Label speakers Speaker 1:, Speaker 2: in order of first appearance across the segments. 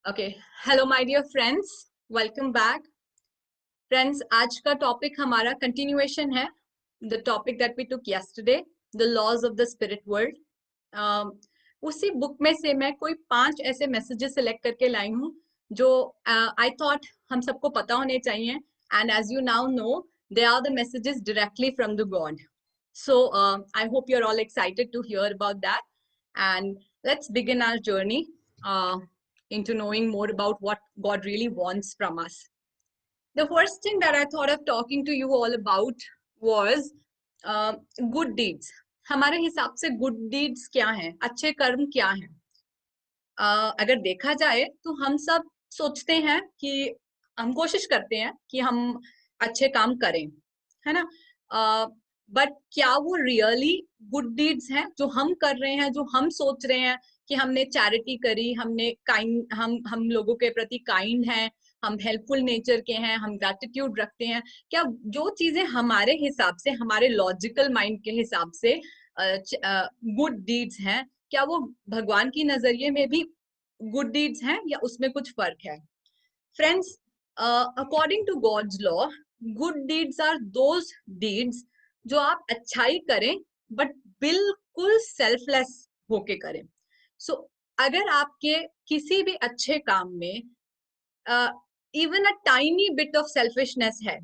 Speaker 1: Okay, hello my dear friends, welcome back. Friends, आज का topic हमारा कंटिन्यूएशन है the topic that we took yesterday, the laws of the spirit world. उसी book में से मैं कोई 5 ऐसे मैसेजेस सिलेक्ट करके लाई हूँ जो आई थॉट हम सबको पता होने चाहिए, and as you now know they are the messages directly from the God. So I hope you're all excited to hear about that, and let's begin our journey into knowing more about what God really wants from us. The first thing that I thought of talking to you all about was good deeds. हमारे हिसाब से good deeds क्या हैं, अच्छे कर्म क्या हैं? अगर देखा जाए तो हम सब सोचते हैं कि हम कोशिश करते हैं कि हम अच्छे काम करें, है ना? बट क्या वो रियली गुड डीड्स हैं जो हम कर रहे हैं, जो हम सोच रहे हैं कि हमने चैरिटी करी, हमने काइंड, हम लोगों के प्रति काइंड हैं, हम हेल्पफुल नेचर के हैं, हम ग्रैटिट्यूड रखते हैं? क्या जो चीजें हमारे हिसाब से, हमारे लॉजिकल माइंड के हिसाब से गुड डीड्स हैं, क्या वो भगवान की नजरिए में भी गुड डीड्स हैं या उसमें कुछ फर्क है? Friends, according to God's law, good deeds are those deeds जो आप अच्छाई करें बट बिल्कुल सेल्फलेस होके करें. सो अगर आपके किसी भी अच्छे काम में even a tiny bit of selfishness है,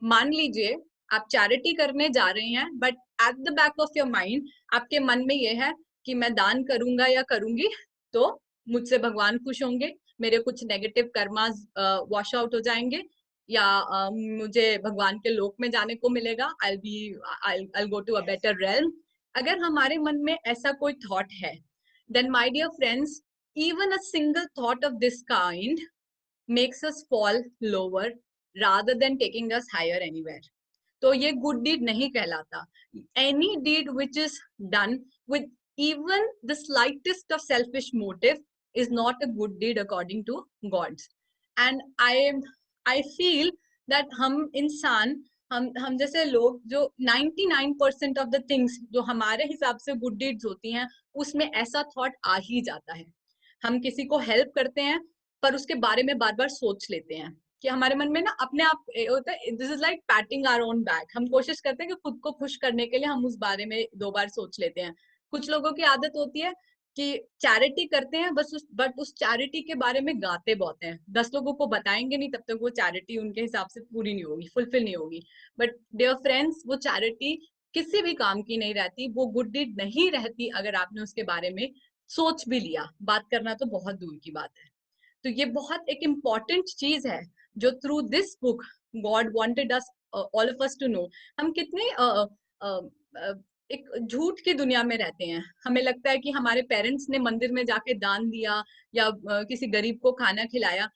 Speaker 1: मान लीजिए आप चैरिटी करने जा रहे हैं but at the back of your mind आपके मन में ये है कि मैं दान करूंगा या करूंगी तो मुझसे भगवान खुश होंगे, मेरे कुछ नेगेटिव कर्मास वॉश आउट हो जाएंगे, या मुझे भगवान के लोक में जाने को मिलेगा, I'll go to a better realm. अगर हमारे मन में ऐसा कोई थॉट है, then my dear friends, even a single thought of this kind makes us fall lower rather than taking us higher anywhere. तो ये गुड डीड नहीं कहलाता. Any deed which is done with even the slightest of selfish motive is not a good deed according to gods. And I feel that हम जैसे लोग जो 99% of the things जो हमारे हिसाब से गुड डीड्स होती हैं उसमें ऐसा थॉट आ ही जाता है. हम किसी को हेल्प करते हैं पर उसके बारे में बार बार सोच लेते हैं कि हमारे मन में ना अपने आप होता है, this is like patting our own back. हम कोशिश करते हैं कि खुद को खुश करने के लिए हम उस बारे में 2 बार सोच लेते हैं. कुछ लोगों की आदत होती है कि चैरिटी करते हैं बट उस चैरिटी के बारे में गाते बहुत हैं, 10 लोगों को बताएंगे नहीं तब तक वो चैरिटी उनके हिसाब से पूरी नहीं होगी, फुलफिल नहीं होगी. बट डियर फ्रेंड्स, वो चैरिटी किसी भी काम की नहीं रहती, वो गुड डीड नहीं रहती अगर आपने उसके बारे में सोच भी लिया. बात करना तो बहुत दूर की बात है. तो ये बहुत एक इम्पॉर्टेंट चीज है जो through this book God wanted us, all of us to know. हम कितने एक झूठ की दुनिया में रहते हैं. हमें लगता है कि हमारे पेरेंट्स ने मंदिर में जाके दान दिया या किसी गरीब को खाना खिलाया,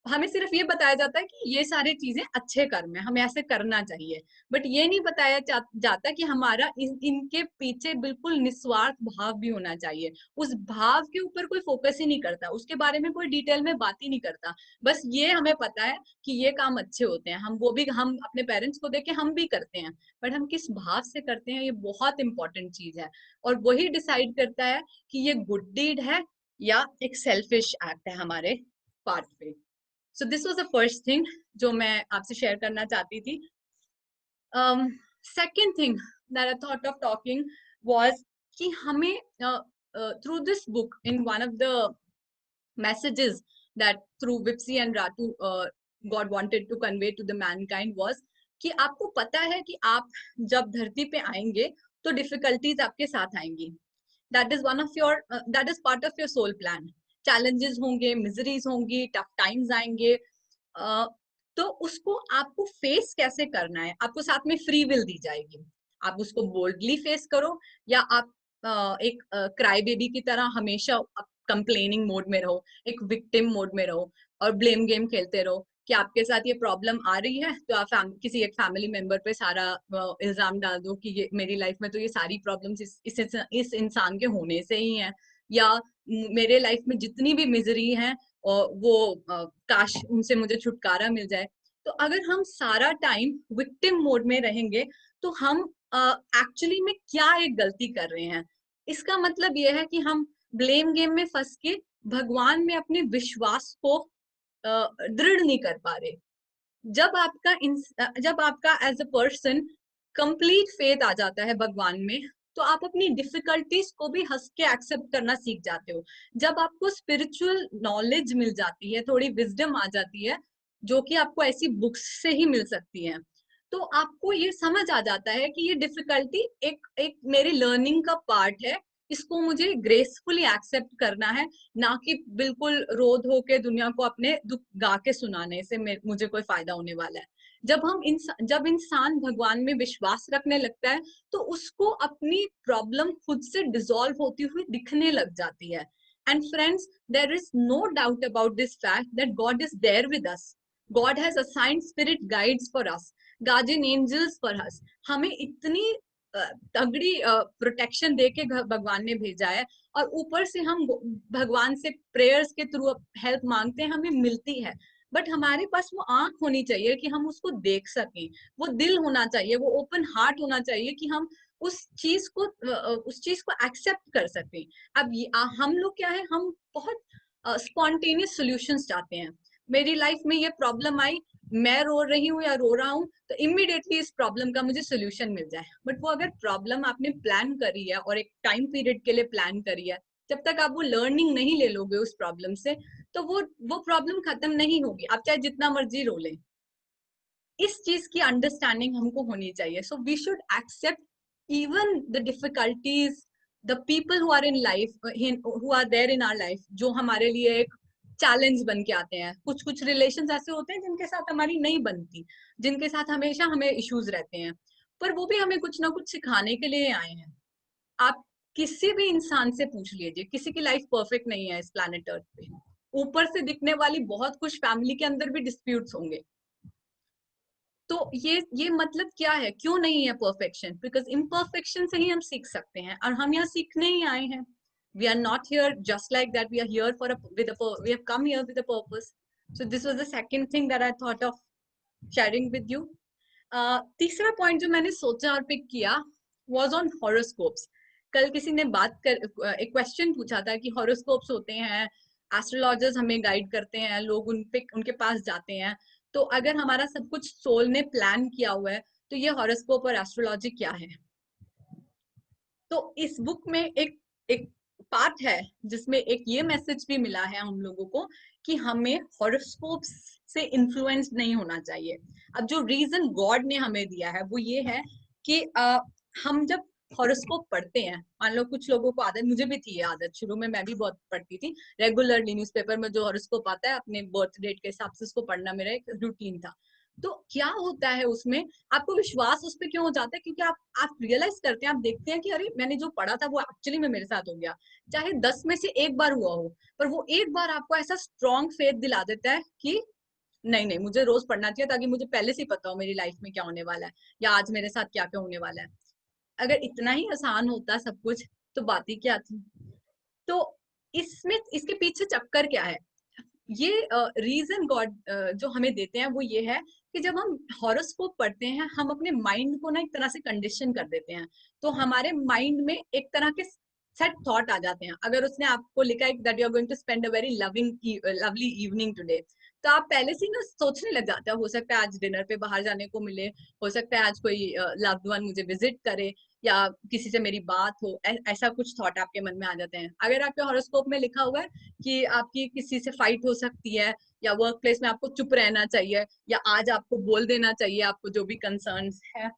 Speaker 1: हमें सिर्फ ये बताया जाता है कि ये सारी चीजें अच्छे कर्म है, हमें ऐसे करना चाहिए. बट ये नहीं बताया जाता कि हमारा इनके पीछे बिल्कुल निस्वार्थ भाव भी होना चाहिए. उस भाव के ऊपर कोई फोकस ही नहीं करता, उसके बारे में कोई डिटेल में बात ही नहीं करता. बस ये हमें पता है कि ये काम अच्छे होते हैं, हम वो भी हम अपने पेरेंट्स को देख के हम भी करते हैं, बट हम किस भाव से करते हैं ये बहुत इंपॉर्टेंट चीज है. और वही डिसाइड करता है कि ये गुड डीड है या एक सेल्फिश एक्ट है हमारे पार्ट पे. So this was the first thing जो मैं आपसे शेयर करना चाहती थी. Second thing that I thought of talking was कि हमें through this book, in one of the messages that through Vipsi and Ratu God wanted to convey to the mankind was कि आपको पता है कि आप जब धरती पे आएंगे तो डिफिकल्टीज आपके साथ आएंगी. That is one of your that is part of your soul plan. Challenges होंगे, मिजरीज होंगी, टफ टाइम्स आएंगे, तो उसको आपको फेस कैसे करना है, आपको साथ में फ्री विल दी जाएगी. आप उसको बोल्डली फेस करो या आप एक क्राई बेबी की तरह हमेशा कंप्लेनिंग मोड में रहो, एक विक्टिम मोड में रहो और ब्लेम गेम खेलते रहो कि आपके साथ ये प्रॉब्लम आ रही है तो आप किसी एक फैमिली मेंबर पे सारा इल्जाम डाल दो कि ये मेरी लाइफ में तो ये सारी प्रॉब्लम्स इस इंसान के होने से ही हैं, या मेरे लाइफ में जितनी भी मिजरी है वो काश उनसे मुझे छुटकारा मिल जाए. तो अगर हम सारा टाइम विक्टिम मोड में रहेंगे तो हम एक्चुअली में क्या एक गलती कर रहे हैं. इसका मतलब ये है कि हम ब्लेम गेम में फंस के भगवान में अपने विश्वास को दृढ़ नहीं कर पा रहे। जब आपका as a person complete faith आ जाता है भगवान में, तो आप अपनी डिफिकल्टीज को भी हंस के एक्सेप्ट करना सीख जाते हो। जब आपको स्पिरिचुअल नॉलेज मिल जाती है, थोड़ी विजडम आ जाती है, जो कि आपको ऐसी बुक्स से ही मिल सकती है, तो आपको ये समझ आ जाता है कि ये डिफिकल्टी एक एक मेरी लर्निंग का पार्ट है, इसको मुझे ग्रेसफुली एक्सेप्ट करना है, ना कि बिल्कुल रोध होके दुनिया को अपने दुख गा के सुनाने से मुझे कोई फायदा होने वाला है। जब इंसान भगवान में विश्वास रखने लगता है, तो उसको अपनी प्रॉब्लम खुद से डिसॉल्व होती हुई दिखने लग जाती है। And friends, there is no doubt about this fact that God is there with us. God has assigned spirit guides for us, guardian angels for us. हमें इतनी तगड़ी प्रोटेक्शन दे के भगवान ने भेजा है, और ऊपर से हम भगवान से प्रेयर्स के थ्रू हेल्प मांगते हैं, हमें मिलती है। बट हमारे पास वो आंख होनी चाहिए कि हम उसको देख सकें, वो दिल होना चाहिए, वो ओपन हार्ट होना चाहिए कि हम उस चीज को एक्सेप्ट कर सकें। अब हम लोग क्या है, हम बहुत स्पॉन्टेनियस सॉल्यूशंस चाहते हैं। मेरी लाइफ में ये प्रॉब्लम आई, मैं रो रही हूँ या रो रहा हूँ, तो इमीडिएटली इस प्रॉब्लम का मुझे सोल्यूशन मिल जाए। बट वो अगर प्रॉब्लम आपने प्लान करी है और एक टाइम पीरियड के लिए प्लान करी है, जब तक आप वो लर्निंग नहीं ले लोगे उस प्रॉब्लम से, तो वो प्रॉब्लम खत्म नहीं होगी, आप चाहे जितना मर्जी रो लें। इस चीज की अंडरस्टैंडिंग हमको होनी चाहिए। So we should accept even the difficulties, the people who are in life, who are there in our life, जो हमारे लिए एक चैलेंज बन के आते हैं। कुछ कुछ रिलेशंस ऐसे होते हैं जिनके साथ हमारी नहीं बनती, जिनके साथ हमेशा हमें इश्यूज रहते हैं, पर वो भी हमें कुछ ना कुछ सिखाने के लिए आए हैं। आप किसी भी इंसान से पूछ लीजिए, किसी की लाइफ परफेक्ट नहीं है इस प्लैनेट अर्थ पे। ऊपर से दिखने वाली बहुत कुछ फैमिली के अंदर भी डिस्प्यूट्स होंगे। तो ये मतलब क्या है, क्यों नहीं है परफेक्शन? बिकॉज इम्परफेक्शन से ही हम सीख सकते हैं, और हम यहाँ सीखने ही आए हैं। We are not here just like that, we are here for we have come here with a purpose. So this was the second thing that I thought of sharing with you. तीसरा point जो मैंने सोचा और pick किया was on horoscopes. कल किसी ने एक क्वेश्चन पूछा था कि हॉरोस्कोप्स होते हैं, एस्ट्रोलॉजर्स हमें गाइड करते हैं, लोग उनके पास जाते हैं, तो अगर हमारा सब कुछ सोल ने प्लान किया हुआ है, तो ये हॉरोस्कोप और एस्ट्रोलॉजी क्या है? तो इस बुक में एक एक पार्ट है जिसमें एक ये मैसेज भी मिला है हम लोगों को कि हमें हॉरोस्कोप से इन्फ्लुएंस नहीं होना चाहिए। अब जो रीजन गॉड ने हमें दिया है वो ये है कि हम जब हॉरोस्कोप पढ़ते हैं, मान लो कुछ लोगों को आदत, मुझे भी थी ये आदत, शुरू में मैं भी बहुत पढ़ती थी रेगुलरली, न्यूज़पेपर में जो हॉरोस्कोप आता है अपने बर्थ डेट के हिसाब से उसको पढ़ना मेरा एक रूटीन था। तो क्या होता है उसमें, आपको विश्वास उस पर क्यों हो जाता है? क्योंकि आप रियलाइज करते हैं, आप देखते हैं कि अरे मैंने जो पढ़ा था वो एक्चुअली में मेरे साथ हो गया। चाहे 10 में से एक बार हुआ हो, पर वो एक बार आपको ऐसा स्ट्रॉन्ग फेथ दिला देता है कि नहीं नहीं, मुझे रोज पढ़ना चाहिए, ताकि मुझे पहले से ही पता हो मेरी लाइफ में क्या होने वाला है, या आज मेरे साथ क्या क्या होने वाला है। अगर इतना ही आसान होता सब कुछ, तो बात ही क्या थी। तो इसमें इसके पीछे चक्कर क्या है? ये रीजन गॉड जो हमें देते हैं वो ये है कि जब हम हॉरोस्कोप पढ़ते हैं, हम अपने माइंड को ना एक तरह से कंडीशन कर देते हैं। तो हमारे माइंड में एक तरह के सेट थॉट आ जाते हैं। अगर उसने आपको लिखा है that you are going to spend a very lovely evening today, तो आप पहले से ही ना सोचने लग जाते हैं, हो सकता है आज डिनर पे बाहर जाने को मिले, हो सकता है आज कोई लव्ड वन मुझे विजिट करे, या किसी से मेरी बात हो, ऐसा कुछ थॉट आपके मन में आ जाते हैं। अगर आपके हॉरोस्कोप में लिखा हुआ है कि आपकी किसी से फाइट हो सकती है, या वर्क प्लेस में आपको चुप रहना चाहिए, या आज आपको बोल देना चाहिए आपको जो भी कंसर्न्स है,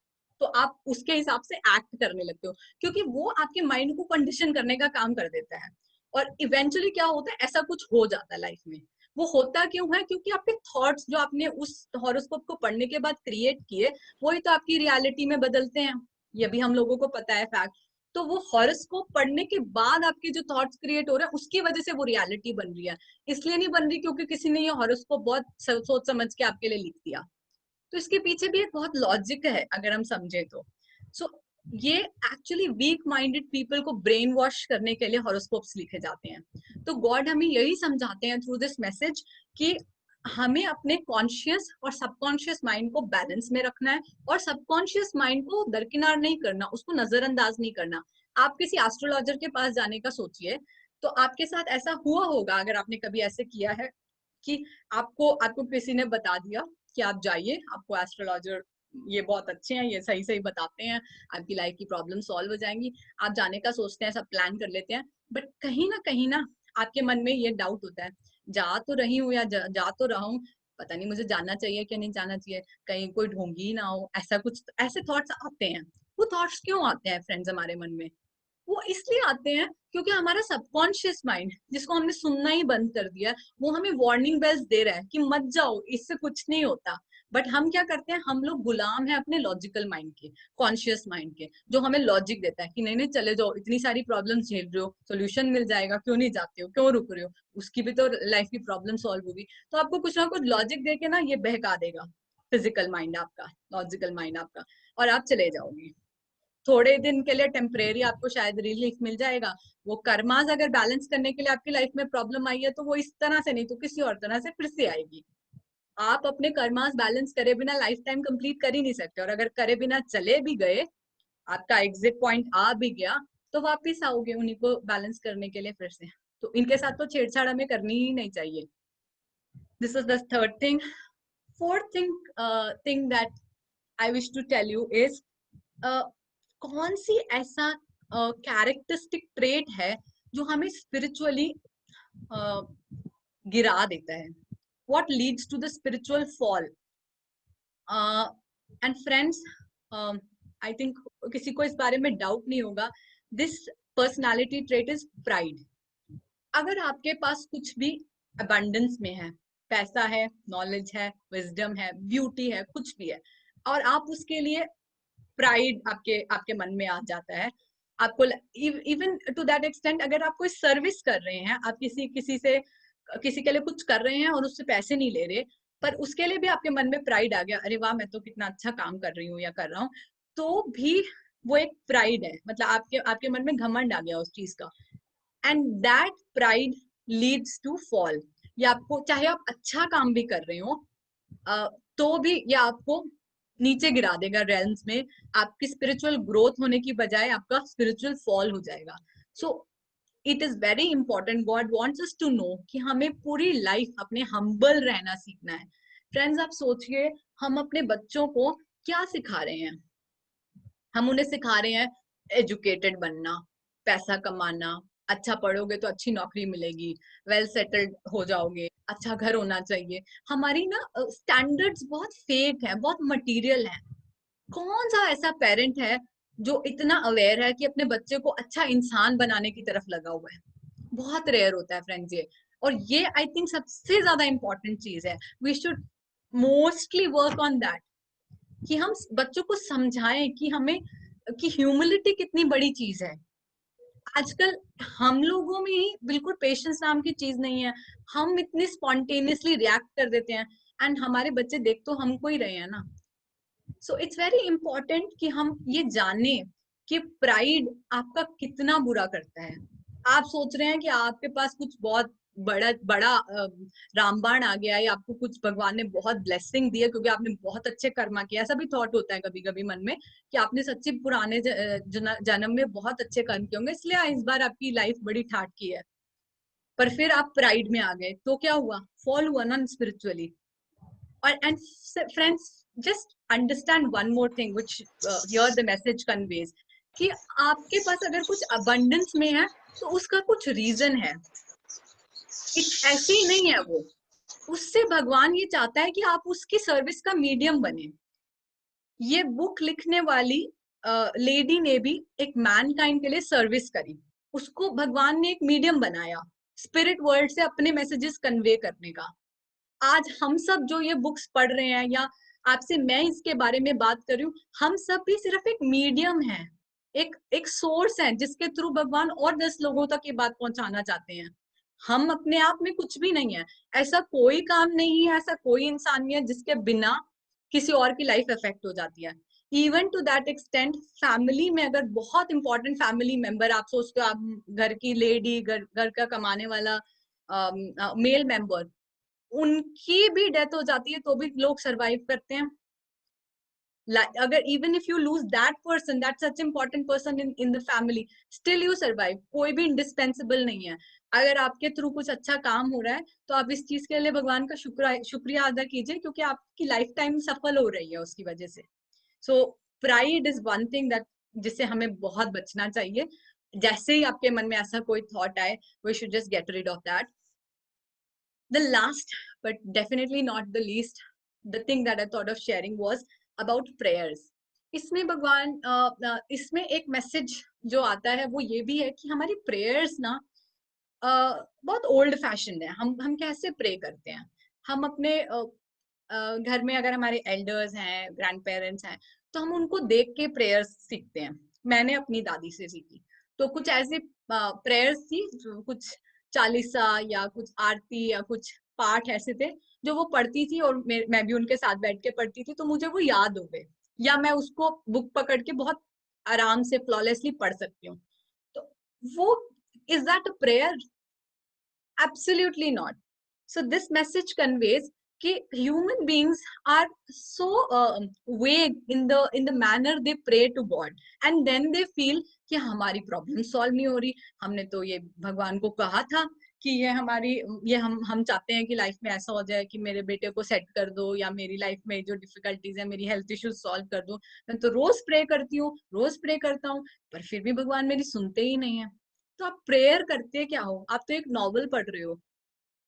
Speaker 1: तो आप उसके हिसाब से एक्ट करने लगते हो, क्योंकि वो आपके माइंड को कंडीशन करने का काम कर देता है। और इवेंचुअली क्या होता है, ऐसा कुछ हो जाता है लाइफ में। वो होता क्यों है? क्योंकि आपके थॉट्स जो आपने उस हॉरोस्कोप को पढ़ने के बाद क्रिएट किए, वही तो आपकी रियलिटी में बदलते हैं। ये भी हम लोगों को पता है फैक्ट। तो वो हॉरोस्कोप पढ़ने के बाद आपके जो थॉट्स क्रिएट हो रहे हैं, उसकी वजह से वो रियलिटी बन रही है। इसलिए नहीं बन रही क्योंकि किसी ने ये हॉरोस्कोप बहुत सोच समझ के आपके लिए लिख दिया। तो इसके पीछे भी एक बहुत लॉजिक है अगर हम समझे तो। सो ये एक्चुअली वीक माइंडेड पीपल को ब्रेन वॉश करने के लिए हॉरोस्कोप्स लिखे जाते हैं। तो गॉड हमें यही समझाते हैं थ्रू दिस मैसेज कि हमें अपने कॉन्शियस और सबकॉन्शियस माइंड को बैलेंस में रखना है, और सबकॉन्शियस माइंड को दरकिनार नहीं करना, उसको नजरअंदाज नहीं करना। आप किसी एस्ट्रोलॉजर के पास जाने का सोचिए, तो आपके साथ ऐसा हुआ होगा, अगर आपने कभी ऐसे किया है कि आपको किसी ने बता दिया कि आप जाइए, आपको एस्ट्रोलॉजर ये बहुत अच्छे हैं, ये सही सही बताते हैं, आपकी लाइफ की प्रॉब्लम सॉल्व हो जाएंगी, आप जाने का सोचते हैं, सब प्लान कर लेते हैं, बट कहीं ना आपके मन में ये डाउट होता है, जा तो रही हूँ या जा तो रहा हूँ, पता नहीं मुझे जाना चाहिए कि नहीं जाना चाहिए, कहीं कोई ढोंगी ना हो, ऐसा कुछ, ऐसे थॉट्स आते हैं। वो थॉट्स क्यों आते हैं फ्रेंड्स हमारे मन में? वो इसलिए आते हैं क्योंकि हमारा सबकॉन्शियस माइंड, जिसको हमने सुनना ही बंद कर दिया, वो हमें वार्निंग बेल्स दे रहा है कि मत जाओ, इससे कुछ नहीं होता। बट हम क्या करते हैं, हम लोग गुलाम है अपने लॉजिकल माइंड के, कॉन्शियस माइंड के, जो हमें लॉजिक देता है कि नहीं नहीं चले जाओ, इतनी सारी प्रॉब्लम्स झेल रहे हो, सोल्यूशन मिल जाएगा, क्यों नहीं जाते हो, क्यों रुक रहे हो, उसकी भी तो लाइफ की प्रॉब्लम सॉल्व होगी। तो आपको कुछ ना कुछ लॉजिक दे के ना ये बहका देगा फिजिकल माइंड आपका, लॉजिकल माइंड आपका, और आप चले जाओगे। थोड़े दिन के लिए टेम्परेरी आपको शायद रिलीफ मिल जाएगा। वो कर्मास अगर बैलेंस करने के लिए आपकी लाइफ में प्रॉब्लम आई है, तो वो इस तरह से नहीं तो किसी और तरह से फिर से आएगी। आप अपने कर्मास बैलेंस करे बिना लाइफ टाइम कंप्लीट कर ही नहीं सकते, और अगर करे बिना चले भी गए, आपका एग्जिट पॉइंट आ भी गया, तो वापिस आओगे उन्हीं को बैलेंस करने के लिए फिर से। तो इनके साथ तो छेड़छाड़ हमें करनी ही नहीं चाहिए। This is the third thing. Fourth thing that I wish to tell you is, कौन सी ऐसा कैरेक्टरिस्टिक ट्रेट है जो हमें स्पिरिचुअली गिरा देता है? what leads to the spiritual fall? And friends, I think किसी को इस बारे में डाउट नहीं होगा, this personality trait is pride. अगर आपके पास कुछ भी abundance में है, पैसा है, नॉलेज है, विजडम है, ब्यूटी है, कुछ भी है, और आप उसके लिए प्राइड आपके आपके मन में आ जाता है, आपको इवन टू दैट एक्सटेंट, अगर आप कोई सर्विस कर रहे हैं, आप किसी के लिए कुछ कर रहे हैं और उससे पैसे नहीं ले रहे, पर उसके लिए भी आपके मन में प्राइड आ गया, अरे वाह मैं तो कितना अच्छा काम कर रही हूँ या कर रहा हूँ, तो भी वो एक प्राइड है, मतलब आपके आपके मन में घमंड आ गया उस चीज का, and that pride leads to fall. या आपको, चाहे आप अच्छा काम भी कर रहे हो, तो भी ये आपको नीचे गिरा देगा रेल्म्स में, आपकी स्पिरिचुअल ग्रोथ होने की बजाय आपका स्पिरिचुअल फॉल हो जाएगा। So it is very important, God wants us to know कि हमें पूरी लाइफ अपने हम्बल रहना सीखना है। फ्रेंड्स, आप सोचिए, हम अपने बच्चों को क्या सिखा रहे हैं? हम उन्हें सिखा रहे हैं एजुकेटेड बनना, पैसा कमाना, अच्छा पढ़ोगे तो अच्छी नौकरी मिलेगी, वेल सेटल्ड हो जाओगे, अच्छा घर होना चाहिए। हमारी ना स्टैंडर्ड्स बहुत फेक है, बहुत मटेरियल है। कौन सा ऐसा पेरेंट है जो इतना अवेयर है कि अपने बच्चे को अच्छा इंसान बनाने की तरफ लगा हुआ है? बहुत रेयर होता है फ्रेंड्स ये। और ये आई थिंक सबसे ज्यादा इंपॉर्टेंट चीज है, we should mostly work on that, कि हम बच्चों को समझाएं कि हमें, कि ह्यूमिलिटी कितनी बड़ी चीज है। आजकल हम लोगों में ही बिल्कुल पेशेंस नाम की चीज नहीं है, हम इतने स्पॉन्टेनियसली रिएक्ट कर देते हैं, एंड हमारे बच्चे देख तो हमको ही रहे हैं ना। सो इट्स वेरी इंपॉर्टेंट कि हम ये जाने कि प्राइड आपका कितना बुरा करता है। आप सोच रहे हैं कि आपके पास कुछ बहुत बड़ा बड़ा रामबाण आ गया, या आपको कुछ भगवान ने बहुत ब्लेसिंग दी है क्योंकि आपने बहुत अच्छे कर्मा किया। ऐसा भी थॉट होता है कभी कभी मन में कि आपने सच्ची पुराने जन्म में बहुत अच्छे कर्म किए होंगे, इसलिए इस बार आपकी लाइफ बड़ी ठाट की है। पर फिर आप प्राइड में आ गए तो क्या हुआ? फॉल हुआ ना स्पिरिचुअली। और and friends, just understand one more thing which here the message conveys, कि आपके पास अगर कुछ अबंडेंस में है तो उसका कुछ रीजन है, ऐसे ही नहीं है वो। उससे भगवान ये चाहता है कि आप उसकी सर्विस का मीडियम बने। ये बुक लिखने वाली लेडी ने भी एक मैनकाइंड के लिए सर्विस करी, उसको भगवान ने एक मीडियम बनाया स्पिरिट वर्ल्ड से अपने मैसेजेस कन्वे करने का। आज हम सब जो ये बुक्स पढ़ रहे हैं, या आपसे मैं इसके बारे में बात कर रही हूँ, हम सब भी सिर्फ एक मीडियम है, एक एक सोर्स है जिसके थ्रू भगवान और 10 लोगों तक ये बात पहुंचाना चाहते हैं। हम अपने आप में कुछ भी नहीं है, ऐसा कोई काम नहीं है, ऐसा कोई इंसान नहीं है जिसके बिना किसी और की लाइफ इफेक्ट हो जाती है। Even to that extent, family में अगर बहुत इंपॉर्टेंट फैमिली मेंबर, आप सोचते हो आप घर की लेडी, घर का कमाने वाला मेल मेंबर, उनकी भी डेथ हो जाती है तो भी लोग सरवाइव करते हैं। अगर even if you lose that person, that's such important person in the family, still you survive. कोई भी indispensable नहीं है. अगर आपके थ्रू कुछ अच्छा काम हो रहा है तो आप इस चीज के लिए भगवान का शुक्रिया अदा कीजिए, क्योंकि आपकी लाइफ टाइम सफल हो रही है उसकी वजह से. So pride is one thing that जिससे हमें बहुत बचना चाहिए. जैसे ही आपके मन में ऐसा कोई थॉट आए, we should just get rid of that. The last but definitely not the least, the thing that I thought of sharing was about prayers. इसमें भगवान इसमें एक मैसेज जो आता है वो ये भी है कि हमारी प्रेयर्स ना बहुत ओल्ड फैशन है. हम कैसे प्रे करते हैं. हम अपने घर में अगर हमारे एल्डर्स हैं, ग्रैंड पेरेंट्स हैं, तो हम उनको देख के प्रेयर्स सीखते हैं. मैंने अपनी दादी से सीखी. तो कुछ ऐसे प्रेयर्स थी, कुछ चालीसा या कुछ आरती या कुछ पाठ ऐसे थे जो वो पढ़ती थी और मैं भी उनके साथ बैठ के पढ़ती थी, तो मुझे वो याद हो गए, या मैं उसको बुक पकड़ के बहुत आराम से फ्लॉलेसली पढ़ सकती हूँ. तो वो is that a prayer? Absolutely not. So this message conveys कि human beings are so vague in the manner they pray to God, and then they feel कि हमारी प्रॉब्लम सॉल्व नहीं हो रही. हमने तो ये भगवान को कहा था कि ये हम चाहते हैं कि लाइफ में ऐसा हो जाए कि मेरे बेटे को सेट कर दो, या मेरी लाइफ में जो डिफिकल्टीज है, मेरी हेल्थ इश्यूज सॉल्व कर दो. मैं तो रोज प्रे करती हूँ, रोज प्रे करता हूँ, पर फिर भी भगवान मेरी सुनते ही नहीं है. तो आप प्रेयर करते क्या हो? आप तो एक नॉवल पढ़ रहे हो,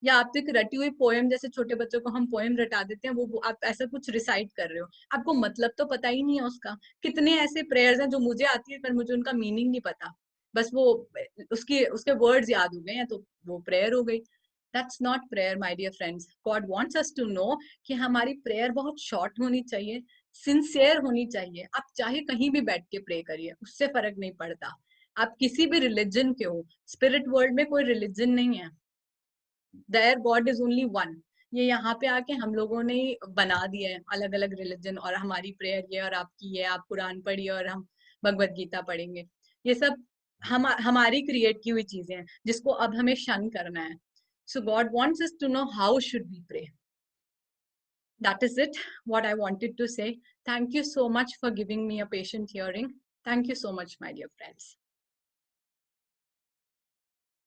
Speaker 1: या आप तो एक रटी हुई पोएम, जैसे छोटे बच्चों को हम पोएम रटा देते हैं, वो आप ऐसा कुछ रिसाइट कर रहे हो. आपको मतलब तो पता ही नहीं है उसका. कितने ऐसे प्रेयर्स हैं जो मुझे आती है पर मुझे उनका मीनिंग नहीं पता. बस वो उसके वर्ड्स याद हो गए हैं तो वो प्रेयर हो गई. That's not prayer my dear friends. God wants us to know कि हमारी प्रेयर बहुत शॉर्ट होनी चाहिए, सिंसियर होनी चाहिए. आप चाहे कहीं भी बैठ के प्रे करिए, उससे फर्क नहीं पड़ता. आप किसी भी रिलीजन के हो, स्पिरिट वर्ल्ड में कोई रिलीजन नहीं है. There God is only one. ये यहाँ पे आके हम लोगों ने बना दिया है अलग अलग रिलीजन, और हमारी प्रेयर ये और आपकी ये, आप कुरान पढ़िए और हम भगवत गीता पढ़ेंगे. ये सब हमारी क्रिएट की हुई चीजें हैं जिसको अब हमें शन करना है. So God wants us to know how should we pray. That is it, what I wanted to say. Thank you so much for giving me a patient hearing. Thank you so much, my dear friends.